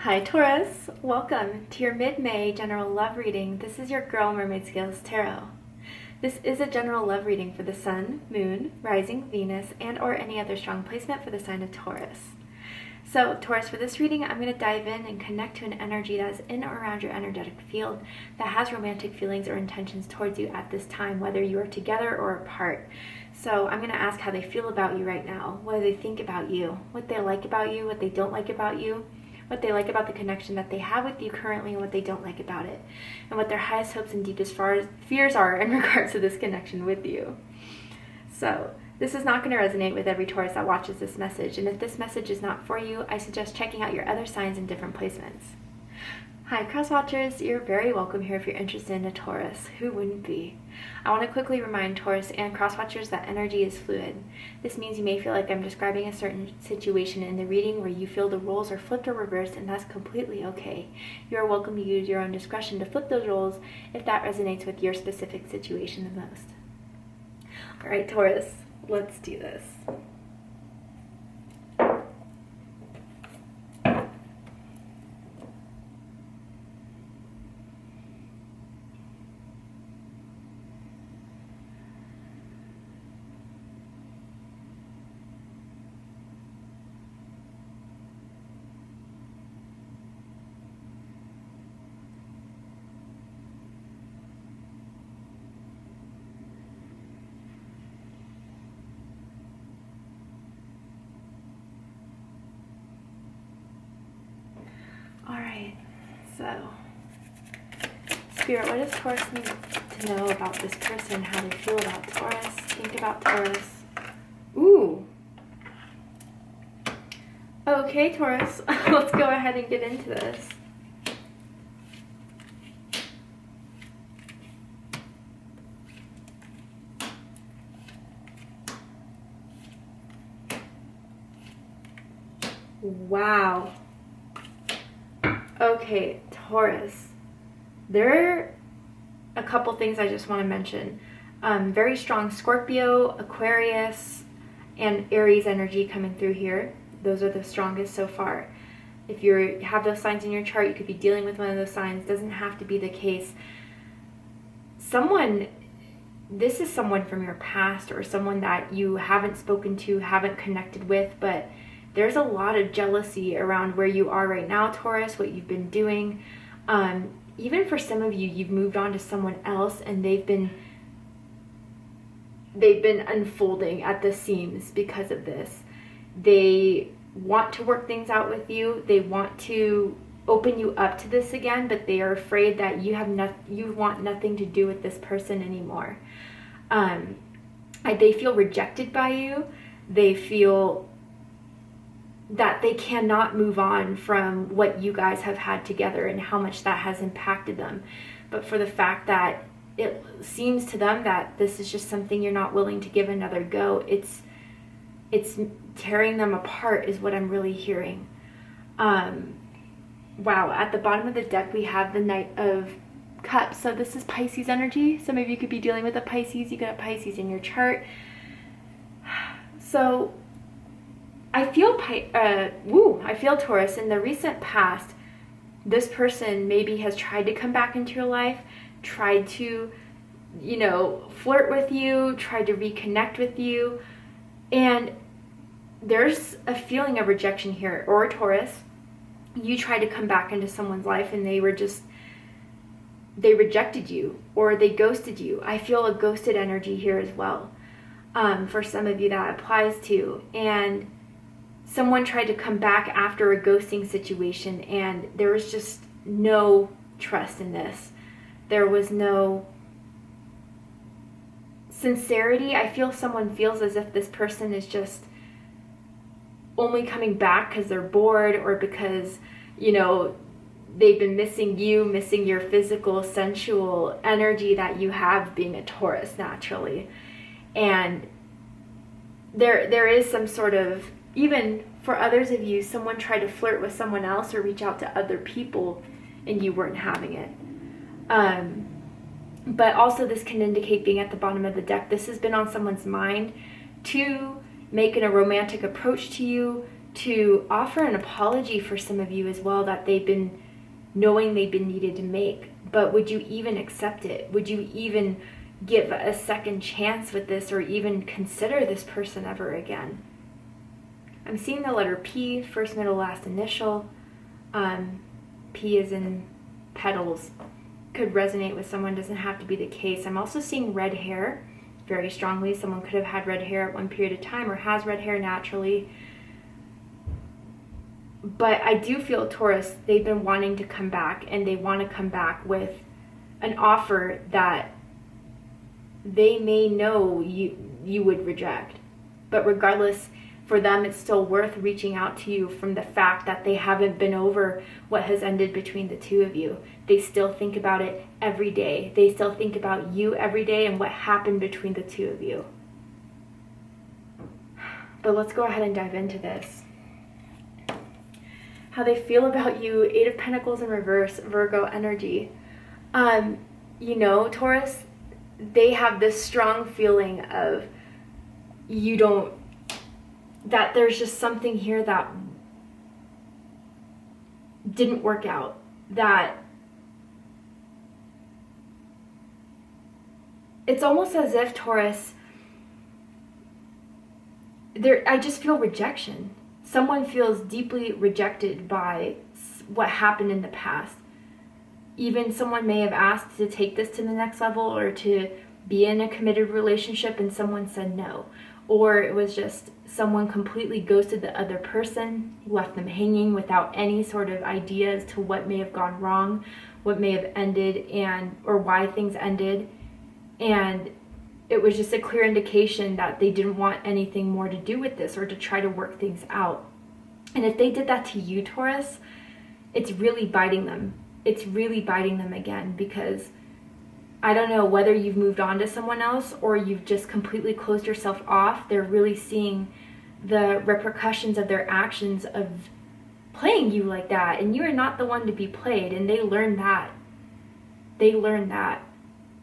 Hi Taurus, welcome to your mid-May general love reading. This is your girl Mermaid Scales Tarot. This is a general love reading for the Sun, Moon, Rising, Venus, and or any other strong placement for the sign of Taurus. So Taurus, for this reading, I'm going to dive in and connect to an energy that is in or around your energetic field that has romantic feelings or intentions towards you at this time, whether you are together or apart. So I'm going to ask how they feel about you right now, what do they think about you, what they like about you, what they don't like about you, what they like about the connection that they have with you currently and what they don't like about it, and what their highest hopes and deepest fears are in regards to this connection with you. So this is not going to resonate with every Taurus that watches this message, and if this message is not for you, I suggest checking out your other signs in different placements. Hi cross watchers, you're very welcome here if you're interested in a Taurus. Who wouldn't be? I want to quickly remind Taurus and cross watchers that energy is fluid. This means you may feel like I'm describing a certain situation in the reading where you feel the roles are flipped or reversed, and that's completely okay. You are welcome to use your own discretion to flip those roles if that resonates with your specific situation the most. Alright Taurus, let's do this. Alright, so Spirit, what does Taurus need to know about this person, how they feel about Taurus, think about Taurus? Ooh! Okay, Taurus, let's go ahead and get into this. Wow. Okay, Taurus. There are a couple things I just want to mention. Very strong Scorpio, Aquarius, and Aries energy coming through here. Those are the strongest so far. If you have those signs in your chart, you could be dealing with one of those signs. Doesn't have to be the case. This is someone from your past or someone that you haven't spoken to, haven't connected with, but there's a lot of jealousy around where you are right now, Taurus, what you've been doing. Even for some of you, you've moved on to someone else and they've been unfolding at the seams because of this. They want to work things out with you. They want to open you up to this again, but they are afraid that you want nothing to do with this person anymore. They feel rejected by you. They feel that they cannot move on from what you guys have had together and how much that has impacted them. But for the fact that it seems to them that this is just something you're not willing to give another go, it's tearing them apart is what I'm really hearing. Wow, at the bottom of the deck we have the Knight of Cups. So this is Pisces energy. Some of you could be dealing with a Pisces. You got a Pisces in your chart. So I feel Taurus, in the recent past, this person maybe has tried to come back into your life, tried to, flirt with you, tried to reconnect with you, and there's a feeling of rejection here. Or Taurus, you tried to come back into someone's life and they rejected you or they ghosted you. I feel a ghosted energy here as well. For some of you that applies to, and someone tried to come back after a ghosting situation and there was just no trust in this. There was no sincerity. I feel someone feels as if this person is just only coming back because they're bored or because, they've been missing you, missing your physical, sensual energy that you have being a Taurus naturally. And there is some sort of, even for others of you, someone tried to flirt with someone else or reach out to other people and you weren't having it. But also this can indicate, being at the bottom of the deck, this has been on someone's mind to making a romantic approach to you, to offer an apology for some of you as well that they've been knowing they've been needed to make. But would you even accept it? Would you even give a second chance with this, or even consider this person ever again? I'm seeing the letter P, first, middle, last initial. P is in petals. Could resonate with someone, doesn't have to be the case. I'm also seeing red hair very strongly. Someone could have had red hair at one period of time or has red hair naturally. But I do feel, Taurus, they've been wanting to come back, and they want to come back with an offer that they may know you would reject. But regardless, for them, it's still worth reaching out to you from the fact that they haven't been over what has ended between the two of you. They still think about it every day. They still think about you every day and what happened between the two of you. But let's go ahead and dive into this. How they feel about you, 8 of Pentacles in reverse, Virgo energy. You know, Taurus, they have this strong feeling of that there's just something here that didn't work out. That it's almost as if, Taurus, I just feel rejection. Someone feels deeply rejected by what happened in the past. Even someone may have asked to take this to the next level or to be in a committed relationship, and someone said no. Or it was just someone completely ghosted the other person, left them hanging without any sort of idea as to what may have gone wrong, what may have ended, or why things ended. And it was just a clear indication that they didn't want anything more to do with this or to try to work things out. And if they did that to you, Taurus, it's really biting them. It's really biting them again, because I don't know whether you've moved on to someone else or you've just completely closed yourself off. They're really seeing the repercussions of their actions of playing you like that. And you are not the one to be played. And they learn that. They learn that.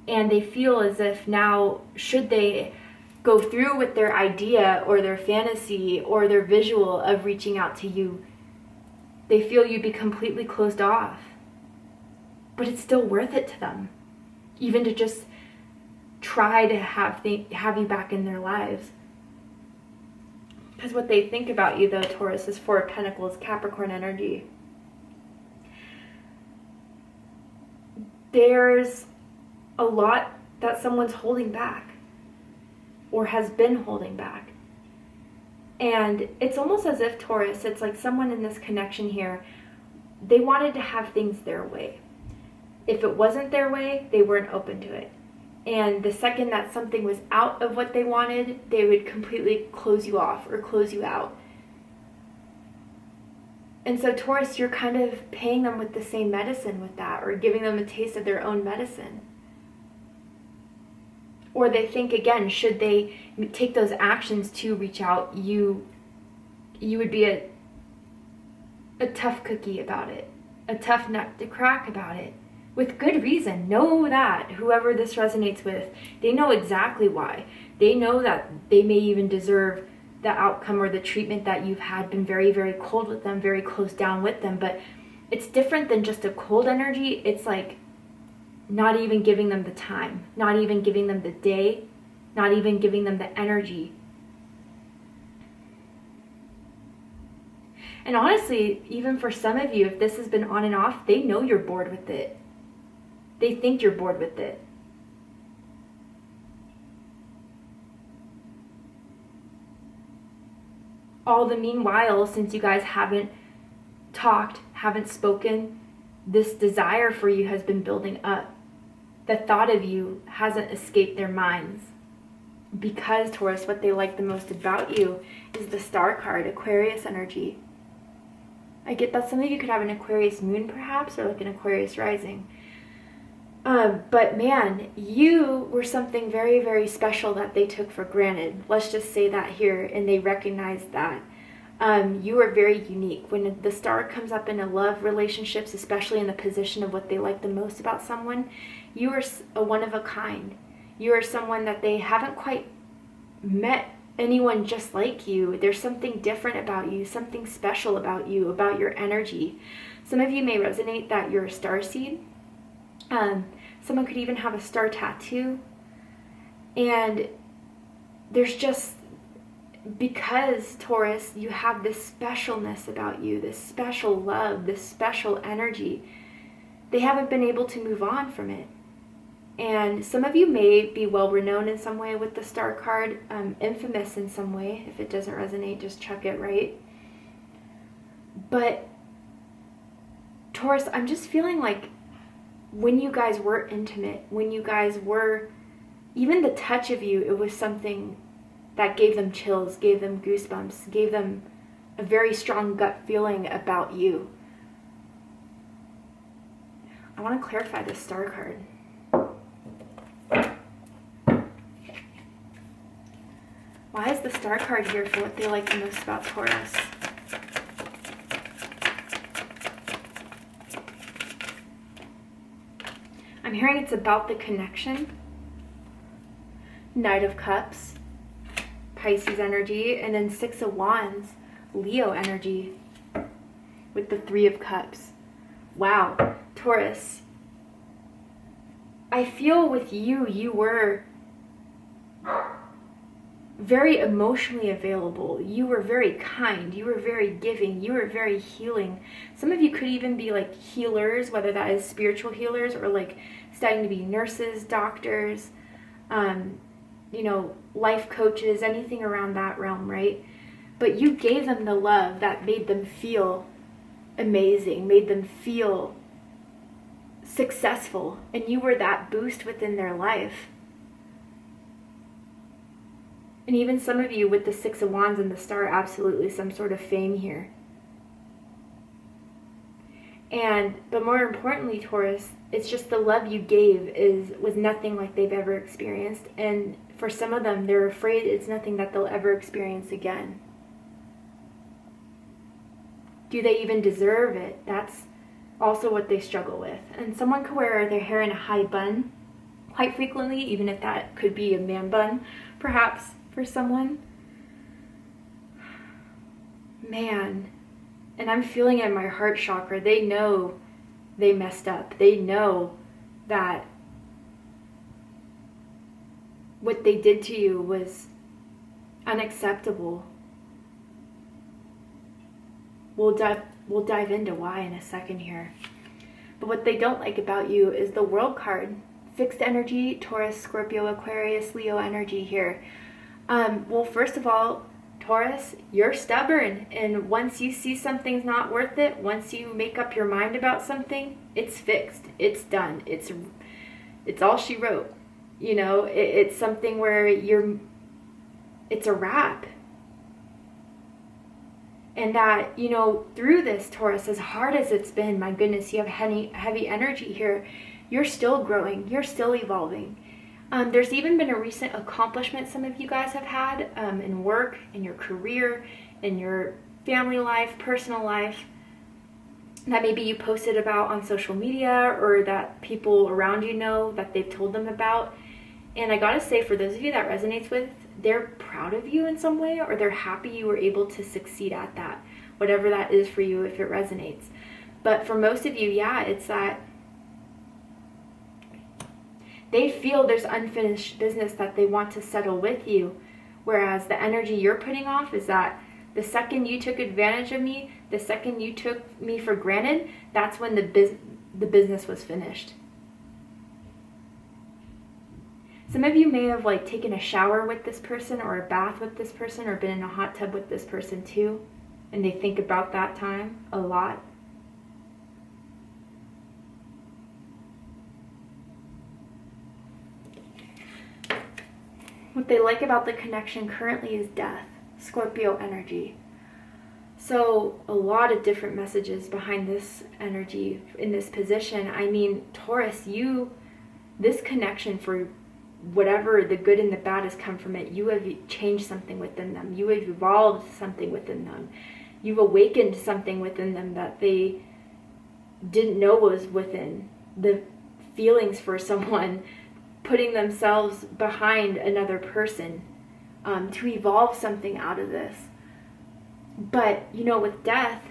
And they feel as if now, should they go through with their idea or their fantasy or their visual of reaching out to you, they feel you'd be completely closed off. But it's still worth it to them, even to just try to have you back in their lives. Because what they think about you, though, Taurus, is 4 of Pentacles, Capricorn energy. There's a lot that someone's holding back or has been holding back. And it's almost as if, Taurus, it's like someone in this connection here, they wanted to have things their way. If it wasn't their way, they weren't open to it. And the second that something was out of what they wanted, they would completely close you off or close you out. And so, Taurus, you're kind of paying them with the same medicine with that, or giving them a taste of their own medicine. Or they think, again, should they take those actions to reach out, you would be a tough cookie about it, a tough nut to crack about it. With good reason. Know that whoever this resonates with, they know exactly why. They know that they may even deserve the outcome or the treatment that you've had, been very, very cold with them, very close down with them. But it's different than just a cold energy. It's like not even giving them the time, not even giving them the day, not even giving them the energy. And honestly, even for some of you, if this has been on and off, they know you're bored with it. They think you're bored with it. All the meanwhile, since you guys haven't talked, haven't spoken, this desire for you has been building up. The thought of you hasn't escaped their minds. Because, Taurus, what they like the most about you is the Star card, Aquarius energy. I get that some of you could have an Aquarius moon perhaps, or like an Aquarius rising. But man, you were something very, very special that they took for granted. Let's just say that here, and they recognized that. You are very unique. When the Star comes up in a love relationships, especially in the position of what they like the most about someone, you are a one of a kind. You are someone that they haven't quite met anyone just like you. There's something different about you, something special about you, about your energy. Some of you may resonate that you're a starseed. Someone could even have a star tattoo. And there's just, because Taurus, you have this specialness about you, this special love, this special energy. They haven't been able to move on from it. And some of you may be well renowned in some way with the star card, infamous in some way. If it doesn't resonate, just chuck it, right? But Taurus, I'm just feeling like when you guys were intimate, when you guys were, even the touch of you, it was something that gave them chills, gave them goosebumps, gave them a very strong gut feeling about you. I want to clarify this star card. Why is the star card here for what they like the most about Taurus? I'm hearing it's about the connection. Knight of Cups, Pisces energy, and then Six of Wands, Leo energy, with the Three of Cups. Wow, Taurus, I feel with you, you were very emotionally available. You were very kind. You were very giving. You were very healing. Some of you could even be like healers, whether that is spiritual healers or like studying to be nurses, doctors, you know, life coaches, anything around that realm, right? But you gave them the love that made them feel amazing, made them feel successful, and you were that boost within their life. And even some of you with the Six of Wands and the Star, absolutely some sort of fame here. But more importantly, Taurus, it's just the love you gave was nothing like they've ever experienced. And for some of them, they're afraid it's nothing that they'll ever experience again. Do they even deserve it? That's also what they struggle with. And someone could wear their hair in a high bun quite frequently, even if that could be a man bun, perhaps, for someone. Man, and I'm feeling it in my heart chakra. They know they messed up. They know that what they did to you was unacceptable. We'll dive into why in a second here. But what they don't like about you is the World card. Fixed energy, Taurus, Scorpio, Aquarius, Leo energy here. Well, first of all, Taurus, you're stubborn, and once you see something's not worth it, once you make up your mind about something, it's fixed, it's done, it's all she wrote. You know, it's something where it's a wrap. And that, you know, through this, Taurus, as hard as it's been, my goodness, you have heavy energy here, you're still growing, you're still evolving. There's even been a recent accomplishment some of you guys have had in work, in your career, in your family life, personal life, that maybe you posted about on social media or that people around you know that they've told them about. And I gotta say, for those of you that resonates with, they're proud of you in some way, or they're happy you were able to succeed at that, whatever that is for you if it resonates. But for most of you, yeah, it's that they feel there's unfinished business that they want to settle with you, whereas the energy you're putting off is that the second you took advantage of me, the second you took me for granted, that's when the business was finished. Some of you may have like taken a shower with this person or a bath with this person or been in a hot tub with this person too, and they think about that time a lot. What they like about the connection currently is death, Scorpio energy. So a lot of different messages behind this energy in this position. I mean, Taurus, this connection, for whatever the good and the bad has come from it, you have changed something within them. You have evolved something within them. You've awakened something within them that they didn't know was within. The feelings for someone, putting themselves behind another person, to evolve something out of this. But, you know, with death,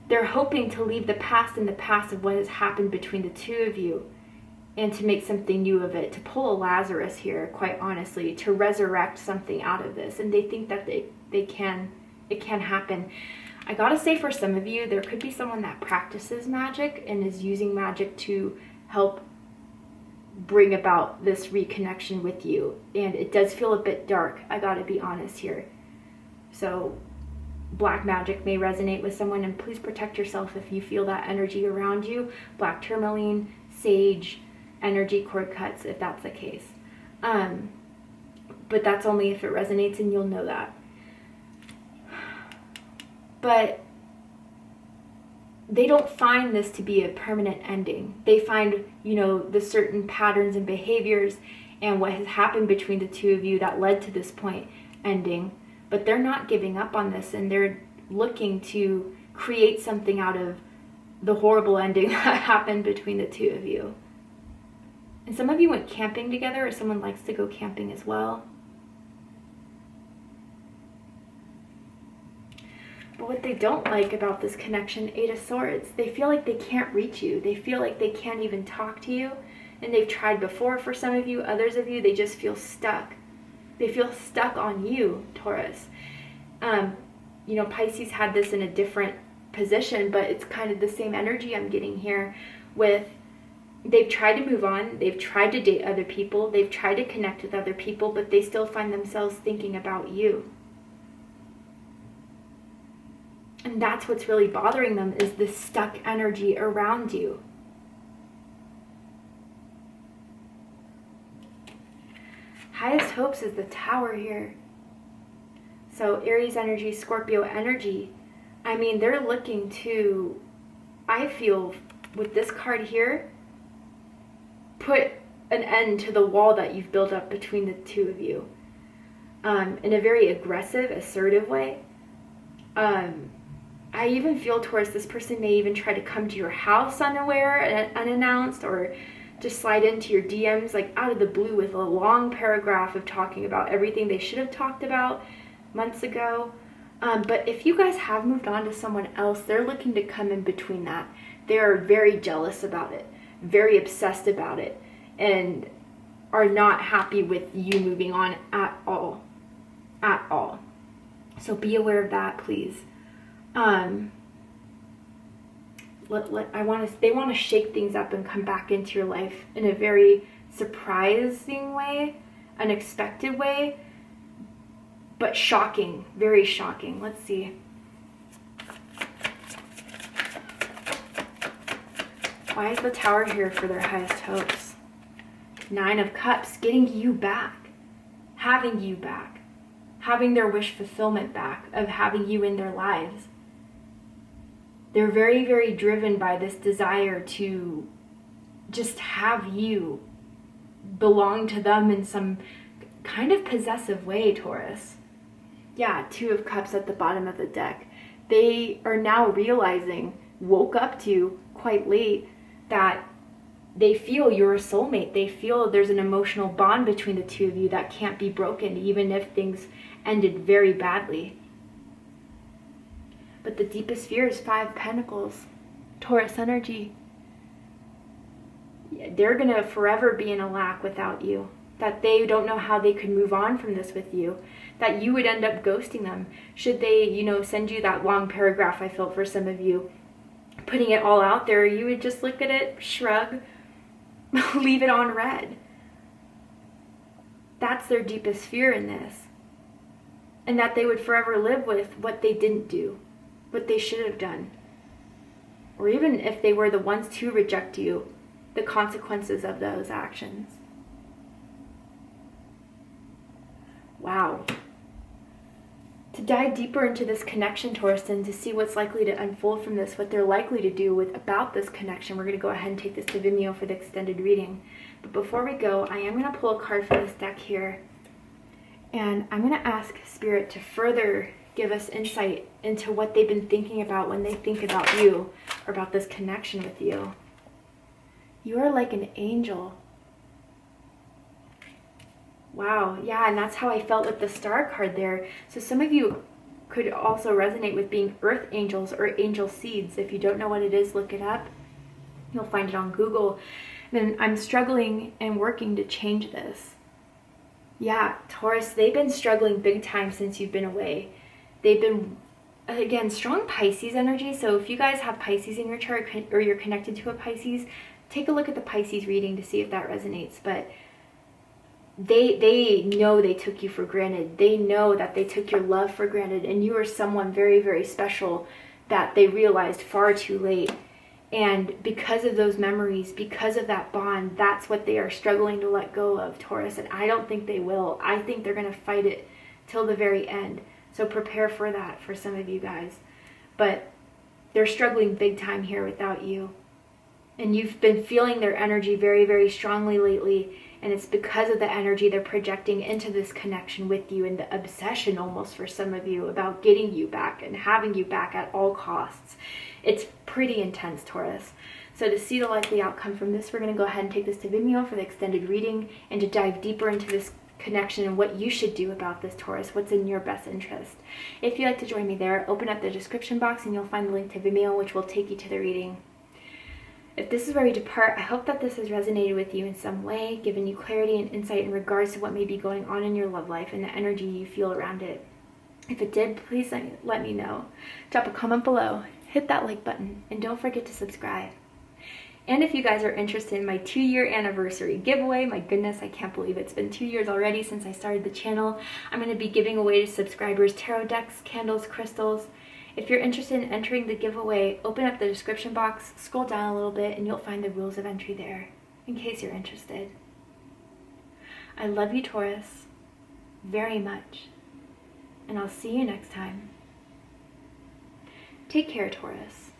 they're hoping to leave the past in the past of what has happened between the two of you and to make something new of it, to pull a Lazarus here, quite honestly, to resurrect something out of this. And they think that it can happen. I gotta say, for some of you, there could be someone that practices magic and is using magic to help bring about this reconnection with you. And it does feel a bit dark, I gotta be honest here. So black magic may resonate with someone, and please protect yourself if you feel that energy around you. Black tourmaline, sage, energy cord cuts, if that's the case. But that's only if it resonates, and you'll know that. But they don't find this to be a permanent ending. They find, you know, the certain patterns and behaviors and what has happened between the two of you that led to this point ending. But they're not giving up on this, and they're looking to create something out of the horrible ending that happened between the two of you. And some of you went camping together, or someone likes to go camping as well. But what they don't like about this connection, Eight of Swords, they feel like they can't reach you. They feel like they can't even talk to you. And they've tried before for some of you. Others of you, they just feel stuck. They feel stuck on you, Taurus. You know, Pisces had this in a different position, but it's kind of the same energy I'm getting here with they've tried to move on. They've tried to date other people. They've tried to connect with other people, but they still find themselves thinking about you. And that's what's really bothering them, is this stuck energy around you. Highest hopes is the Tower here. So Aries energy, Scorpio energy. I mean, they're looking to, I feel, with this card here, put an end to the wall that you've built up between the two of you. In a very aggressive, assertive way. I even feel, Taurus, this person may even try to come to your house unaware and unannounced, or just slide into your DMs like out of the blue with a long paragraph of talking about everything they should have talked about months ago. But if you guys have moved on to someone else, they're looking to come in between that. They are very jealous about it, very obsessed about it, and are not happy with you moving on at all. At all. So be aware of that, please. They want to shake things up and come back into your life in a very surprising way, unexpected way, but shocking, very shocking. Let's see. Why is the Tower here for their highest hopes? Nine of Cups, getting you back, having you back, having their wish fulfillment back of having you in their lives. They're very, very driven by this desire to just have you belong to them in some kind of possessive way, Taurus. Yeah, Two of Cups at the bottom of the deck. They are now realizing, woke up to quite late, that they feel you're a soulmate. They feel there's an emotional bond between the two of you that can't be broken, even if things ended very badly. But the deepest fear is Five of Pentacles, Taurus energy. They're going to forever be in a lack without you. That they don't know how they could move on from this with you. That you would end up ghosting them. Should they, send you that long paragraph I felt for some of you, putting it all out there, you would just look at it, shrug, leave it on red. That's their deepest fear in this. And that they would forever live with what they didn't do, what they should have done. Or even if they were the ones to reject you, the consequences of those actions. Wow. To dive deeper into this connection, Taurus, and to see what's likely to unfold from this, what they're likely to do about this connection, we're going to go ahead and take this to Vimeo for the extended reading. But before we go, I am going to pull a card from this deck here. And I'm going to ask Spirit to further give us insight into what they've been thinking about when they think about you, or about this connection with you. You are like an angel. Wow, yeah, and that's how I felt with the star card there. So some of you could also resonate with being earth angels or angel seeds. If you don't know what it is, look it up. You'll find it on Google. Then I'm struggling and working to change this. Yeah, Taurus, they've been struggling big time since you've been away. They've been, again, strong Pisces energy. So if you guys have Pisces in your chart or you're connected to a Pisces, take a look at the Pisces reading to see if that resonates. But they know they took you for granted. They know that they took your love for granted, and you are someone very, very special that they realized far too late. And because of those memories, because of that bond, that's what they are struggling to let go of, Taurus. And I don't think they will. I think they're going to fight it till the very end. So prepare for that for some of you guys. But they're struggling big time here without you. And you've been feeling their energy very, very strongly lately. And it's because of the energy they're projecting into this connection with you, and the obsession almost for some of you about getting you back and having you back at all costs. It's pretty intense, Taurus. So to see the likely outcome from this, we're going to go ahead and take this to Vimeo for the extended reading and to dive deeper into this connection and what you should do about this, Taurus, what's in your best interest. If you'd like to join me there, open up the description box and you'll find the link to Vimeo, which will take you to the reading. If this is where we depart, I hope that this has resonated with you in some way, given you clarity and insight in regards to what may be going on in your love life and the energy you feel around it. If it did, please let me know. Drop a comment below, hit that like button, and don't forget to subscribe. And if you guys are interested in my 2-year anniversary giveaway, my goodness, I can't believe it's been 2 years already since I started the channel. I'm going to be giving away to subscribers tarot decks, candles, crystals. If you're interested in entering the giveaway, open up the description box, scroll down a little bit, and you'll find the rules of entry there, in case you're interested. I love you, Taurus, very much, and I'll see you next time. Take care, Taurus.